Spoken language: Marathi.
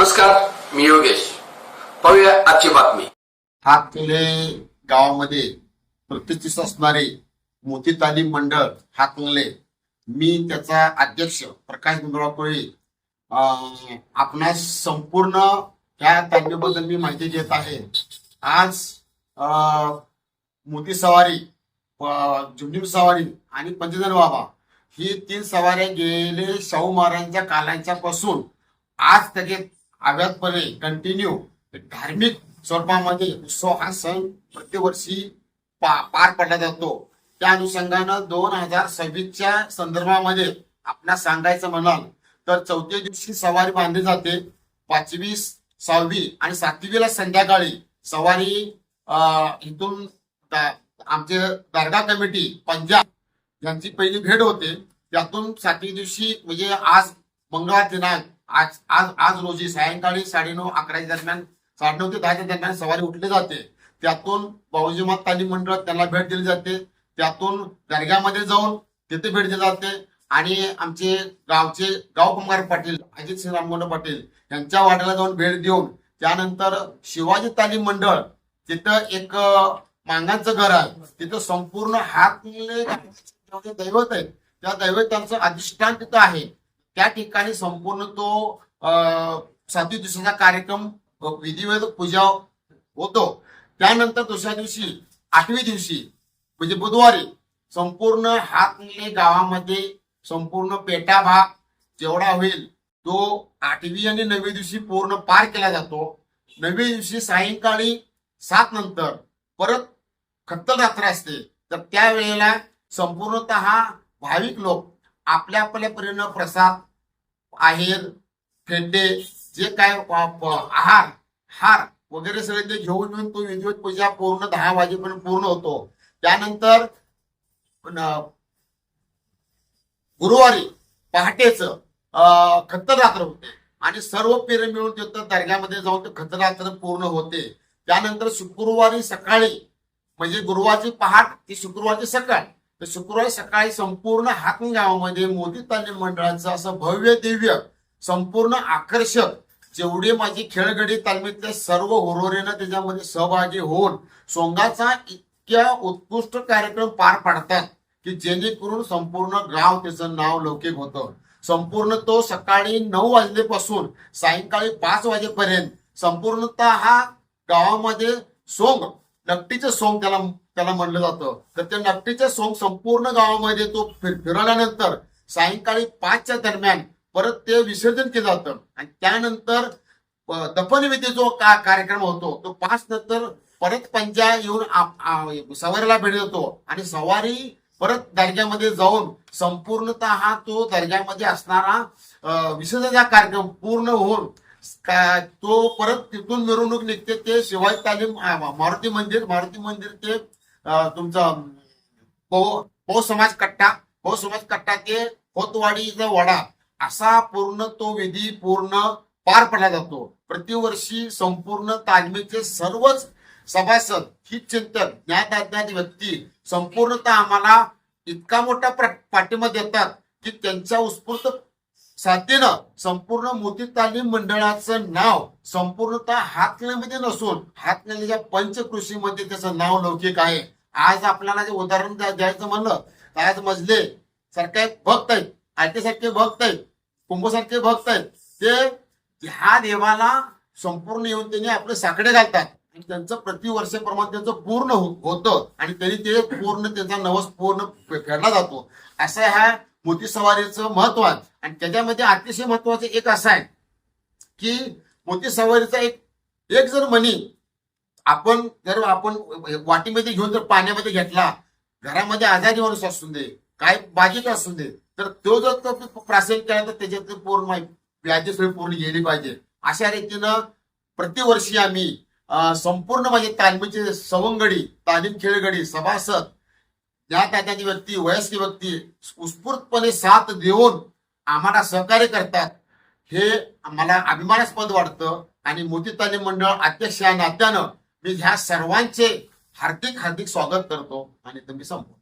नमस्कार, मी योगेश. पाहूया आजची बातमी. हातकणंगले गावामध्ये प्रतिष्ठित असणारे मोती तालीम मंडळ हातकणंगले, मी त्याचा अध्यक्ष प्रकाश गुंडळापुळे आपणास संपूर्ण त्या तालमीबद्दल मी माहिती देत आहे. आज मोती सवारी, झुंझुन सवारी आणि पंचजन बाबा ही 3 सवाऱ्या गेले शाहू महाराजांच्या कालांच्या पासून आज त्याचे अव्यातपणे कंटिन्यू धार्मिक स्वरूपामध्ये उत्सव हा सण प्रतिवर्षी पार पडला जातो. त्या अनुषंगानं 2026च्या संदर्भामध्ये आपल्याला सांगायचं म्हणाल तर 4थ्या दिवशी सवारी बांधली जाते. 5वी, 6वी आणि 7वीला संध्याकाळी सवारी इथून आमचे दर्गा कमिटी पंजाब यांची पहिली भेट होते. त्यातून 7वी दिवशी म्हणजे आज मंगळवार दिनांक आज रोजी सायंकाळी 9:30 11 दरम्यान, 9:30 ते 10 दरम्यान सवारी उठली जाते. त्यातून बाऊजी मात तालीम मंडळ त्यांना भेट दिली जाते. त्यातून दर्ग्यामध्ये जाऊन तिथे भेट दिली जाते आणि आमचे गावचे गावकुमार पाटील अजित सिंह रामगोंड पाटील यांच्या वाड्याला जाऊन भेट देऊन त्यानंतर शिवाजी तालीम मंडळ तिथं एक मांगांचं घर आहे. तिथं संपूर्ण हातकणंगले दैवत आहे, त्या दैवतांचं अधिष्ठान तिथं आहे. त्या ठिकाणी संपूर्ण तो 7वी दिवसाचा कार्यक्रम विधिवत पूजा होतो. त्यानंतर दुसऱ्या दिवशी 8वी दिवशी म्हणजे बुधवारी संपूर्ण हातकणंगले गावामध्ये संपूर्ण पेटा भाग जेवढा होईल तो 8वी आणि 9वी दिवशी पूर्ण पार केला जातो. 9वी दिवशी सायंकाळी 7 नंतर परत खत्तल रात्र असते. तर त्यावेळेला संपूर्णतः भाविक लोक आपल्या परीनं प्रसाद, आहेर, फेंडे, जे काय आहार हार वगैरे सगळे ते घेऊन येऊन तो विधिवत पूजा पूर्ण 10 वाजेपर्यंत पूर्ण होतो. त्यानंतर गुरुवारी पहाटेच खत्तर रात्र होते आणि सर्व पेर मिळून तिथं दर्ग्यामध्ये जाऊन ते खत्तर रात्र पूर्ण होते. त्यानंतर शुक्रवारी सकाळी म्हणजे गुरुवारची पहाट ती शुक्रवारची सकाळ, तर शुक्रवारी सकाळी संपूर्ण हातकणंगले गावामध्ये मोती तालीम मंडळाचं असं भव्य दिव्य संपूर्ण आकर्षक जेवढे माझी खेळगडी तालमीतले सर्व हुरोरीनं त्याच्यामध्ये सहभागी होऊन सोंगाचा इतक्या उत्कृष्ट कार्यक्रम पार पाडतात की जेणेकरून संपूर्ण गाव त्याचं नाव लौकिक होतं. संपूर्ण तो सकाळी 9 वाजल्यापासून सायंकाळी 5 वाजेपर्यंत संपूर्णतः हा गावामध्ये सोंग, नकटीचं सोंग त्याला म्हणलं जातं. तर त्या नकटीचं सोंग संपूर्ण गावामध्ये तो फिरवल्यानंतर सायंकाळी 5च्या दरम्यान परत ते विसर्जन केलं जातं आणि त्यानंतर दफनविधी जो कार्यक्रम होतो तो 5 नंतर परत पंजा येऊन सवारीला भेट देतो आणि सवारी परत दर्ग्यामध्ये जाऊन संपूर्णतः तो दर्ग्यामध्ये असणारा विसर्जनाचा कार्यक्रम पूर्ण होऊन तो परत तिथून मिरवणूक निघते. ते शिवाजी तालीम मारुती मंदिर ते तुमचा पौ समाज कट्टा ते होतवाडीचा वडा असा पूर्ण तो विधी पूर्ण पार पडला जातो. प्रतिवर्षी संपूर्ण तालमीचे सर्वच सभासद, हितचिंतक, ज्ञात व्यक्ती संपूर्णतः आम्हाला इतका मोठा पाठिंबा देतात की त्यांच्या उत्स्फूर्त साथीनं संपूर्ण मोती तालीम मंडळाचं नाव संपूर्णतः हातकणंगलेमध्ये नसून हातकणंगलेच्या पंचकृषीमध्ये त्याचं नाव लौकिक आहे. आज आपल्याला जे उदाहरण द्यायचं म्हणलं तर आज मजले सारखे भक्त आहेत, आलतेसारखे भक्त आहेत, कुंभसारखे भक्त आहेत, ते ह्या देवाला संपूर्ण येऊन त्यांनी आपले साकडे घालतात आणि त्यांचं प्रतिवर्षाप्रमाणे त्यांचं पूर्ण होतं आणि त्यांनी ते पूर्ण त्यांचा नवस पूर्ण फेडला जातो. असं ह्या मोती सवारीचं महत्व आहे. आणि त्याच्यामध्ये अतिशय महत्वाचं एक असं आहे की मोती सवारीचा एक जर मणी आपण वाटीमध्ये घेऊन जर पाण्यामध्ये घेतला, घरामध्ये आजारी माणूस असू दे, काय बाधित असू दे, तर तो जर प्राशन केला तर त्याच्यात पूर्ण व्याधी सगळी पूर्ण गेली पाहिजे. अशा रीतीनं प्रतिवर्षी आम्ही संपूर्ण माझे तालमीचे सवंगडी, तालीम खेळगडी, सभासद, ज्ञात व्यक्ती, वयस्क व्यक्ती उत्स्फूर्तपणे साथ देऊन आम्हाला सहकार्य करतात. हे आम्हाला अभिमानास्पद वाटतं आणि मोती तालीम मंडळ अध्यक्ष या नात्यानं मी ह्या सर्वांचे हार्दिक स्वागत करतो आणि तुम्ही संपतो.